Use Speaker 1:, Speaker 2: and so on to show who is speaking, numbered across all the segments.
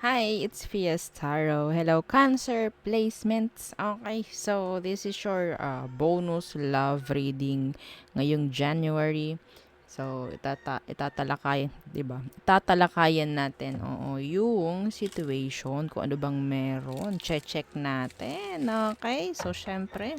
Speaker 1: Hi, it's Fias Taro. Hello, Cancer placements. Okay, so this is your bonus love reading ngayong January. So, itatalakayan, 'di ba? Tatalakayan natin, oo, yung situation, kung ano bang meron. Check natin. Okay, so syempre,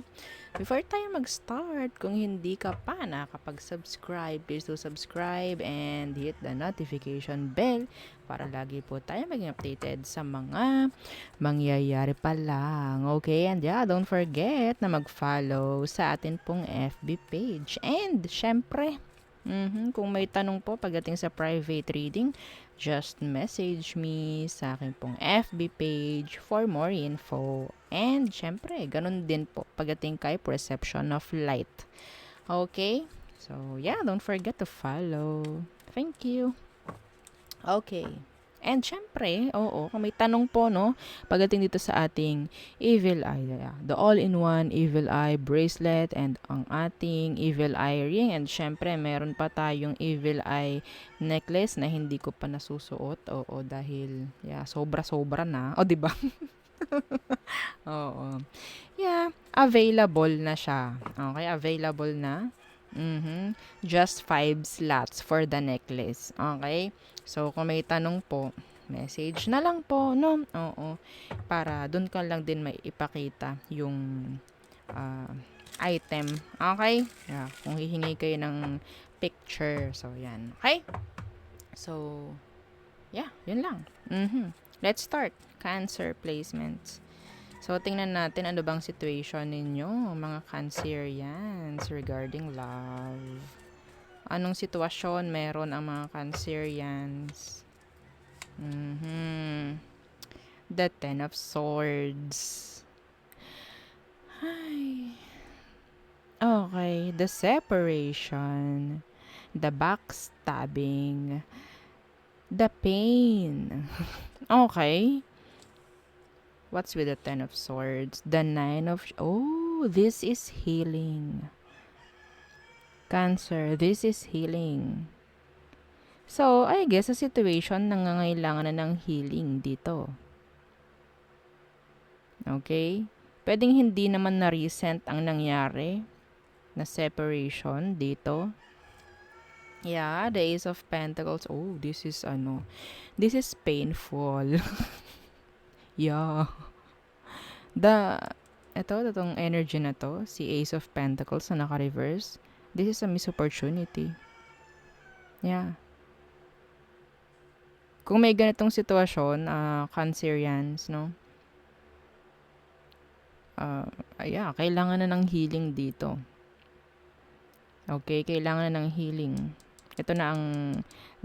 Speaker 1: before tayo mag-start, kung hindi ka pa nakakapag-subscribe, please do subscribe and hit the notification bell para lagi po tayo maging updated sa mga mangyayari pa lang. Okay? And yeah, don't forget na mag-follow sa atin pong FB page. And syempre, kung may tanong po pagdating sa private reading, just message me sa akin pong FB page for more info. And syempre, ganun din po pagdating kay Perception of Light. Okay? So, yeah, don't forget to follow. Thank you. Okay. And syempre, oo, kung may tanong po, no, pagdating dito sa ating Evil Eye, the all-in-one Evil Eye bracelet and ang ating Evil Eye ring. And syempre, meron pa tayong Evil Eye necklace na hindi ko pa nasusuot. Oo, dahil, yeah, sobra-sobra na. O, di ba? Oo. Yeah, available na siya. Okay, available na. Just 5 slots for the necklace. Okay? So, kung may tanong po, message na lang po, no? Oo. Para dun ka lang din may ipakita yung ah, item. Okay? Yeah, kung hihingi kayo ng picture. So, yan. Okay? So, yeah, yun lang. Let's start. Cancer placements. So, tingnan natin ano bang situation ninyo, mga Cancerians, regarding love. Anong sitwasyon meron ang mga Cancerians? The Ten of Swords. Ay. Okay, the separation, the backstabbing, the pain. Okay. What's with the Ten of Swords? The Nine of... Oh, this is healing. Cancer, this is healing. So, I guess sa situation nangangailangan na ng healing dito. Okay? Pwedeng hindi naman na recent ang nangyari na separation dito. Yeah, the Ace of Pentacles. Oh, this is this is painful. Yeah. Itong energy na to, si Ace of Pentacles na naka-reverse, this is a missed opportunity. Yeah. Kung may ganitong sitwasyon, Cancerians, no? Yeah, kailangan na ng healing dito. Okay, kailangan na ng healing. Ito na ang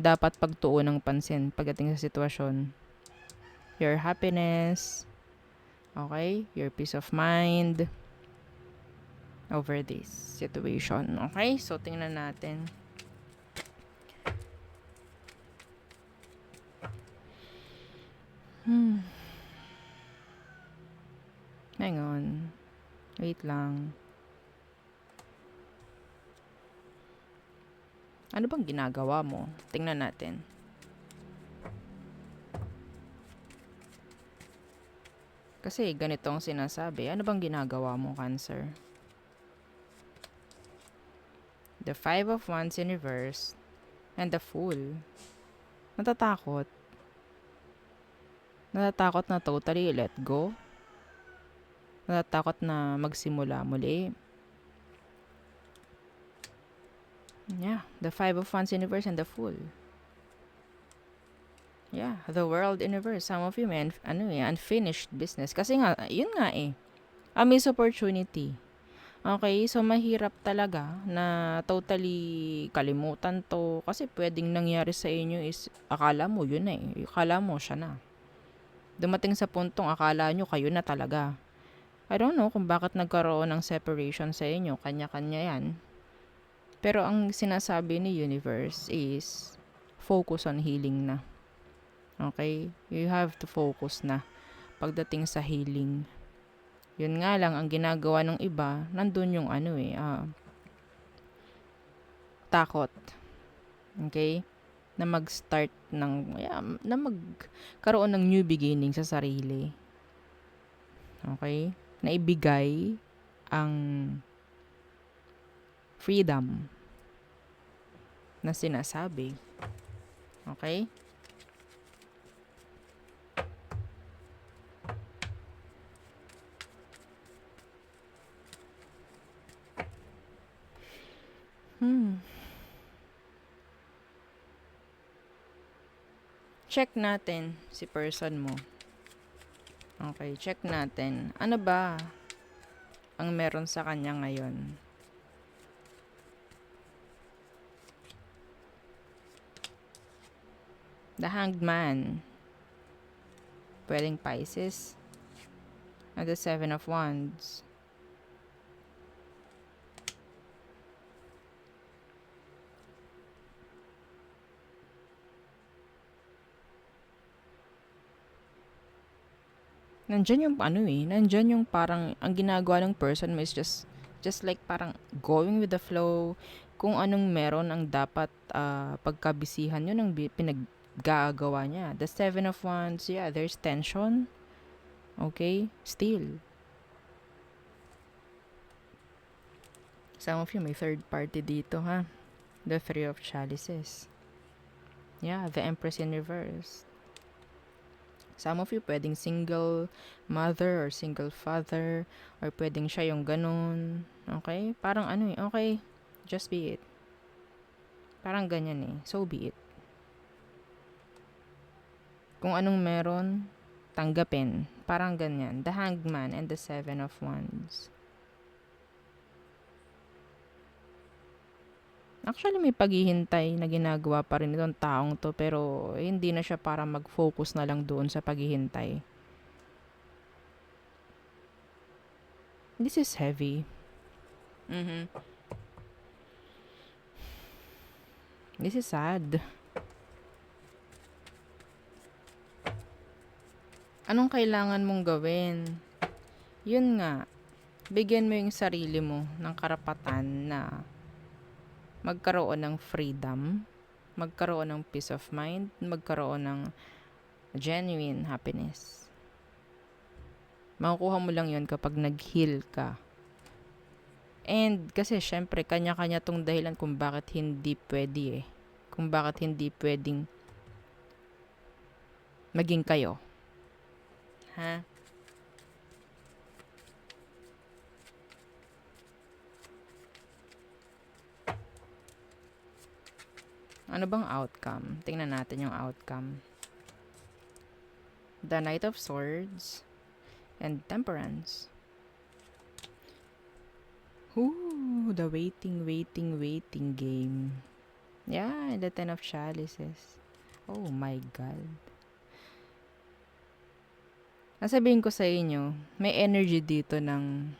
Speaker 1: dapat pagtuon ng pansin pagdating sa sitwasyon. Your happiness, okay? Your peace of mind over this situation. Okay? So, tingnan natin. Hang on. Wait lang. Ano bang ginagawa mo? Tingnan natin. Kasi ganito ang sinasabi. Ano bang ginagawa mo, Cancer? The Five of Wands in reverse and the Fool. Natatakot. Natatakot na totally let go. Natatakot na magsimula muli. Yeah, the Five of Wands in reverse and the Fool. Yeah, the World in reverse. Some of you may unfinished business. Kasi nga, yun nga eh. A missed opportunity. Okay, so mahirap talaga na totally kalimutan to kasi pwedeng nangyari sa inyo is akala mo yun na eh. Akala mo siya na. Dumating sa puntong akala nyo kayo na talaga. I don't know kung bakit nagkaroon ng separation sa inyo. Kanya-kanya yan. Pero ang sinasabi ni universe is focus on healing na. Okay? You have to focus na pagdating sa healing. Yun nga lang, ang ginagawa ng iba, nandun yung takot. Okay? na mag-start ng, na magkaroon ng new beginning sa sarili. Okay? Na ibigay ang freedom na sinasabi. Okay? Check natin si person mo. Okay, check natin. Ano ba ang meron sa kanya ngayon? The Hanged Man. Pwedeng Pisces. At the Seven of Wands. Nandyan yung nandyan yung parang ang ginagawa ng person mo is just like parang going with the flow. Kung anong meron ang dapat pagkabisihan yun ang pinaggagawa niya. The Seven of Wands, yeah, there's tension. Okay? Still. Some of you may third party dito, ha? The Three of Chalices. Yeah, the Empress in reverse. Some of you pwedeng single mother or single father or pwedeng siya yung ganun. Okay? Parang okay, just be it. Parang ganyan so be it. Kung anong meron, tanggapin. Parang ganyan. The Hanged Man and the Seven of Wands. Actually, may paghihintay na ginagawa pa rin itong taong to pero hindi na siya para mag-focus na lang doon sa paghihintay. This is heavy. This is sad. Anong kailangan mong gawin? Yun nga, bigyan mo yung sarili mo ng karapatan na magkaroon ng freedom, magkaroon ng peace of mind, magkaroon ng genuine happiness. Makukuha mo lang yun kapag nag-heal ka. And kasi syempre, kanya-kanya tong dahilan kung bakit hindi pwede Kung bakit hindi pwedeng maging kayo. Ha? Ano bang outcome? Tingnan natin yung outcome. The Knight of Swords and Temperance. Ooh, the waiting game. Yeah, the Ten of Chalices. Oh my God. Nasabihin ko sa inyo, may energy dito ng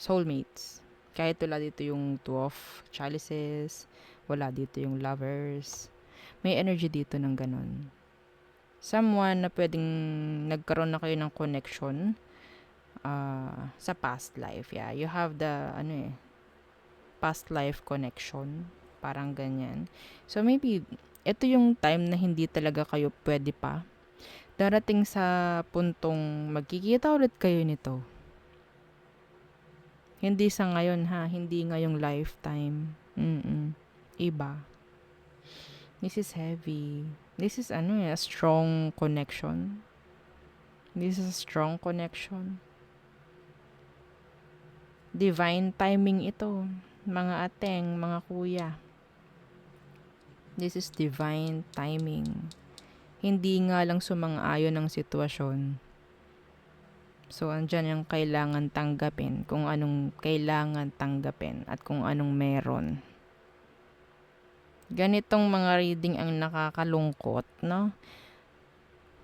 Speaker 1: soulmates. Kahit wala dito yung Two of Chalices, wala dito yung Lovers. May energy dito ng ganun. Someone na pwedeng nagkaroon na kayo ng connection sa past life. Yeah, you have the past life connection. Parang ganyan. So maybe ito yung time na hindi talaga kayo pwede pa. Darating sa puntong magkikita ulit kayo nito. Hindi sa ngayon hindi ngayong lifetime. Iba. This is heavy. This is a strong connection. This is a strong connection. Divine timing ito, mga ateng, mga kuya. This is divine timing. Hindi nga lang sumang-ayon ang sitwasyon. So, andyan yung kailangan tanggapin, kung anong kailangan tanggapin, at kung anong meron. Ganitong mga reading ang nakakalungkot, no?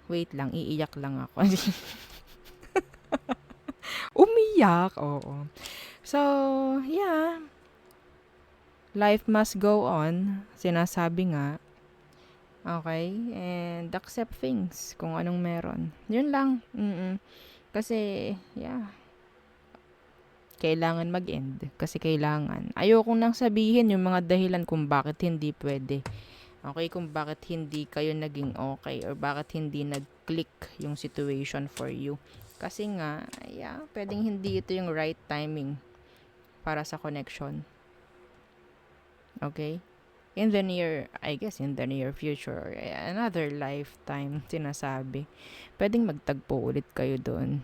Speaker 1: Wait lang, iiyak lang ako. Umiyak, oo. So, yeah. Life must go on, sinasabi nga. Okay? And accept things kung anong meron. Yun lang. Kasi, yeah. Kailangan mag-end. Kasi kailangan. Ayokong nang sabihin yung mga dahilan kung bakit hindi pwede. Okay, kung bakit hindi kayo naging okay or bakit hindi nag-click yung situation for you. Kasi nga, yeah, pwedeng hindi ito yung right timing para sa connection. Okay? In the near, I guess in the near future or another lifetime, sinasabi. Pwedeng magtagpo ulit kayo doon.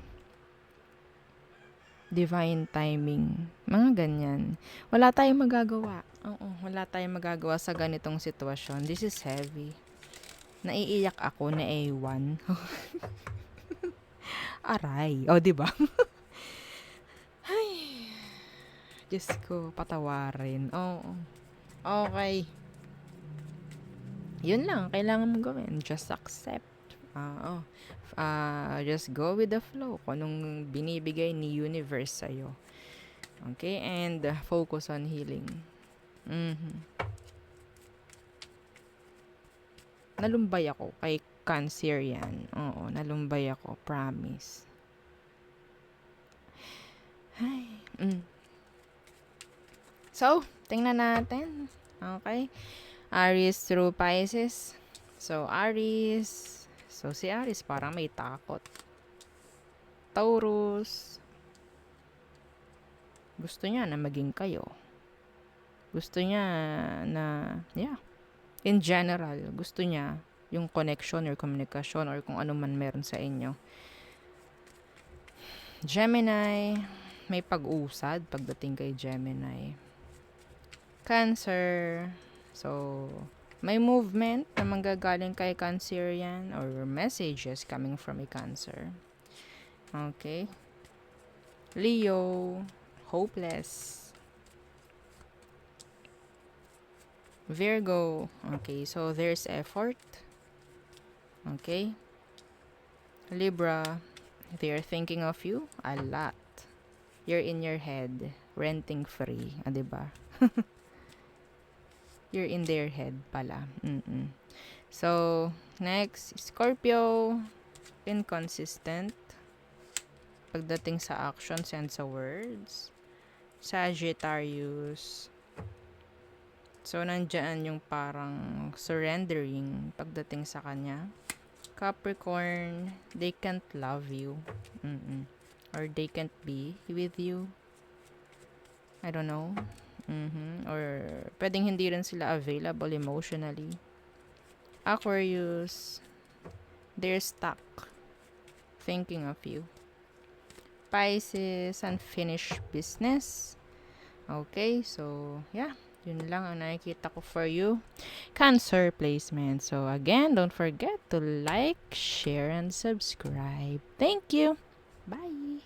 Speaker 1: Divine timing. Mga ganyan. Wala tayong magagawa. Oo, wala tayong magagawa sa ganitong sitwasyon. This is heavy. Naiiyak ako na A1. Aray. O, di ba? Ay, Diyos ko, patawarin. Oo. Okay. Yun lang, kailangan mong gawin. Just accept. Oo. Just go with the flow kung anong binibigay ni universe sa'yo. Okay? And focus on healing. Nalumbay ako kay Cancer yan. Oo, nalumbay ako. Promise. Ay. So, tingnan natin. Okay? Aries through Pisces. So, Aries. So, si Aries parang may takot. Taurus. Gusto niya na maging kayo. Gusto niya na, yeah. In general, gusto niya yung connection or communication or kung ano man meron sa inyo. Gemini. May pag-usad pagdating kay Gemini. Cancer. So, may movement na manggagaling kay Cancer yan or messages coming from a Cancer. Okay. Leo. Hopeless. Virgo. Okay, so there's effort. Okay. Libra. They're thinking of you a lot. You're in your head. Renting free. Diba? You're in their head pala. So, next, Scorpio. Inconsistent. Pagdating sa actions and sa words. Sagittarius. So, nandyan yung parang surrendering pagdating sa kanya. Capricorn, they can't love you. Or they can't be with you. I don't know. Or pwedeng hindi rin sila available emotionally. Aquarius, they're stuck thinking of you. Pisces, unfinished business. Okay, so yeah, yun lang ang nakikita ko for you. Cancer placement. So again, don't forget to like, share, and subscribe. Thank you. Bye.